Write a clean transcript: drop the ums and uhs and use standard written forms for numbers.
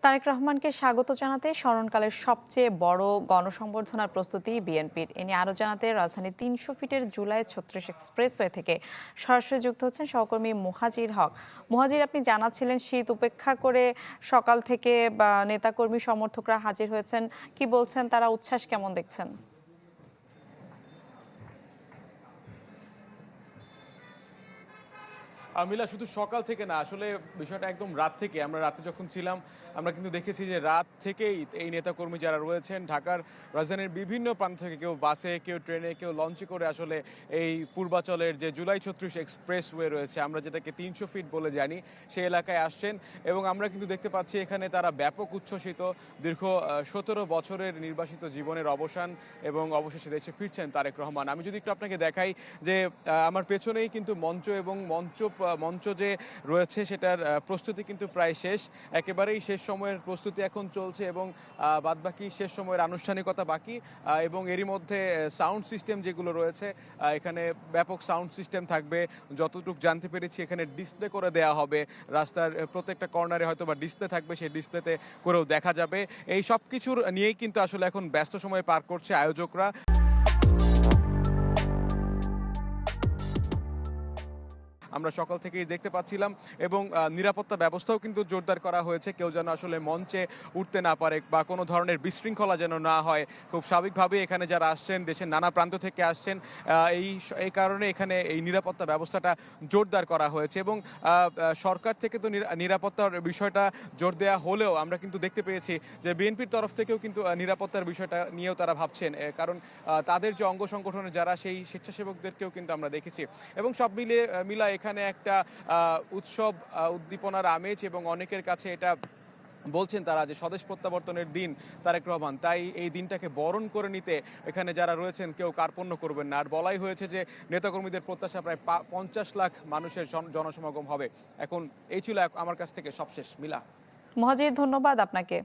তারেক রহমানকে স্বাগত জানাতে স্মরণকালের সবচেয়ে বড় গণসংবর্ধনার প্রস্তুতি বিএনপির। এ নিয়ে আরও জানাতে রাজধানীর ৩০০ ফিটের জুলাই ৩৬ এক্সপ্রেসওয়ে থেকে সরাসরি যুক্ত হচ্ছেন সহকর্মী মুহাজির হক। মুহাজির, আপনি জানাচ্ছিলেন শীত উপেক্ষা করে সকাল থেকে নেতাকর্মী সমর্থকরা হাজির হয়েছেন, কি বলছেন তারা, উচ্ছ্বাস কেমন দেখছেন? মিলা, শুধু সকাল থেকে না, আসলে বিষয়টা একদম রাত থেকে। আমরা রাতে যখন ছিলাম আমরা কিন্তু দেখেছি যে রাত থেকেই এই নেতাকর্মী যারা রয়েছেন ঢাকার রাজধানীর বিভিন্ন প্রান্ত থেকে, কেউ বাসে, কেউ ট্রেনে, কেউ লঞ্চে করে আসলে এই পূর্বাচলের যে জুলাই ৩৬ এক্সপ্রেসওয়ে রয়েছে, আমরা যেটাকে ৩০০ ফিট বলে জানি, সেই এলাকায় আসছেন। এবং আমরা কিন্তু দেখতে পাচ্ছি এখানে তারা ব্যাপক উচ্ছ্বসিত। দীর্ঘ ১৭ বছরের নির্বাসিত জীবনের অবসান এবং অবশেষে দেশে ফিরছেন তারেক রহমান। আমি যদি একটু আপনাকে দেখাই যে আমার পেছনেই কিন্তু মঞ্চ, এবং মঞ্চ যে রয়েছে সেটার প্রস্তুতি কিন্তু প্রায় শেষ, একেবারেই শেষ সময়ের প্রস্তুতি এখন চলছে, এবং বাদবাকি শেষ সময়ের আনুষ্ঠানিকতা বাকি। এবং এরই মধ্যে সাউন্ড সিস্টেম যেগুলো রয়েছে, এখানে ব্যাপক সাউন্ড সিস্টেম থাকবে। যতটুকু জানতে পেরেছি এখানে ডিসপ্লে করে দেওয়া হবে, রাস্তার প্রত্যেকটা কর্নারে হয়তো বা ডিসপ্লে থাকবে, সেই ডিসপ্লেতে করেও দেখা যাবে। এই সব কিছুর নিয়েই কিন্তু আসলে এখন ব্যস্ত সময় পার করছে আয়োজকরা। আমরা সকাল থেকেই দেখতে পাচ্ছিলাম, এবং নিরাপত্তা ব্যবস্থাও কিন্তু জোরদার করা হয়েছে। কেউ যেন আসলে মঞ্চে উঠতে না পারে বা কোনো ধরনের বিশৃঙ্খলা যেন না হয়। খুব স্বাভাবিকভাবে এখানে যারা আসছেন দেশের নানা প্রান্ত থেকে আসছেন, এই কারণে এখানে এই নিরাপত্তা ব্যবস্থাটা জোরদার করা হয়েছে। এবং সরকার থেকে তো নিরাপত্তার বিষয়টা জোর দেওয়া হলেও আমরা কিন্তু দেখতে পেয়েছি যে বিএনপির তরফ থেকেও কিন্তু নিরাপত্তার বিষয়টা নিয়েও তারা ভাবছেন, কারণ তাদের যে অঙ্গ সংগঠনের যারা, সেই স্বেচ্ছাসেবকদেরকেও কিন্তু আমরা দেখেছি। এবং সব মিলা এখানে একটা উৎসব, উদ্দীপনার আমেজ, এবং অনেকের কাছে এটা বলছেন তারা যে স্বদেশ প্রত্যাবর্তনের দিন তারেক রহমান, তাই এই দিনটাকে বরণ করে নিতে এখানে যারা রয়েছেন কেউ কার্পণ্য করবেন না। আর বলাই হয়েছে যে নেতাকর্মীদের প্রত্যাশা প্রায় ৫০ লাখ মানুষের জনসমাগম হবে। এখন এই ছিল আমার কাছ থেকে সবশেষ। মিলা। মুহাজির, ধন্যবাদ আপনাকে।